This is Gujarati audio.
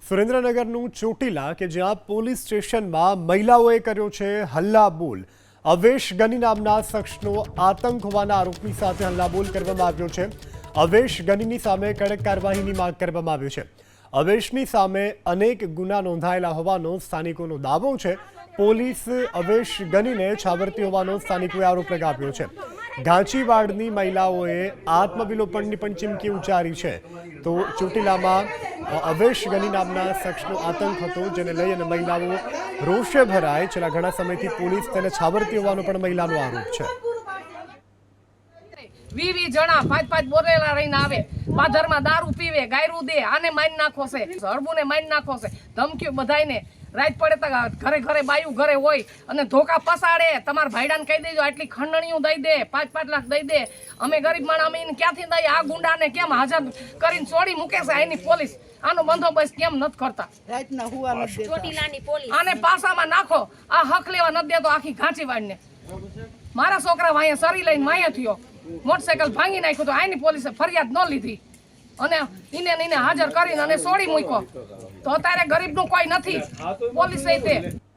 સુરેન્દ્રનગરનું ચોટીલા કે જ્યાં પોલીસ સ્ટેશનમાં મહિલાઓએ કર્યો છે હલ્લાબોલ। અવેશ ગની નામના શખ્સનો આતંક હોવાના આરોપની સાથે હલ્લાબોલ કરવામાં આવ્યો છે। અવેશ ગનીની સામે કડક કાર્યવાહીની માંગ કરવામાં આવી છે। અવેશની સામે અનેક ગુના નોંધાયેલા હોવાનો સ્થાનિકોનો દાવો છે। પોલીસ અવેશ ગનીને છાવરતી હોવાનો સ્થાનિકોએ આરોપ લગાવ્યો છે। ઘાંચીવાડની મહિલાઓએ આત્મવિલોપનની પણ ચીમકી ઉચ્ચારી છે। તો ચોટીલામાં અવેશ ગની નામના શખ્સનો આતંક હતો, જેને લઈ અને મહિલાઓ રોષે ભરાય। છેલ્લા ઘણા સમયથી પોલીસ તેને છાવરતી હોવાનો પણ મહિલાનો આરોપ છે। 20 જણા 5-5 બોરેલા રહીને આવે, પાધરમાં દારૂ પીવે, ગાયરું દે, આને મારી નાખો છે, હરબુને મારી નાખો છે, ધમકીઓ બધાયને। રાત પડે તો ઘરે ઘરે બાયું ઘરે હોય અને ધોકા પસાડે। તમારા ભાઈડાને કહી દેજો આટલી ખંડણીઓ દઈ દે, 5-5 લાખ દઈ દે। અમે ગરીબ માણસ અમે એને ક્યાંથી દઈએ? આ ગુંડાને કેમ હાજર કરીને છોડી મૂકે છે એની પોલીસ? આનો બંદોબસ્ત કેમ નથી કરતા? આને પાસામાં નાખો। આ હક લેવા નથી દેતો આખી ઘાંચીવાડને। મારા છોકરા વાંહે સરી લઈને વાંહે થયો, મોટરસાયકલ ભાંગી નાખ્યું તો આની પોલીસે ફરિયાદ ન લીધી અને એને હાજર કરીને અને છોડી મૂક્યો। તો અત્યારે ગરીબનું કોઈ નથી, પોલીસે તે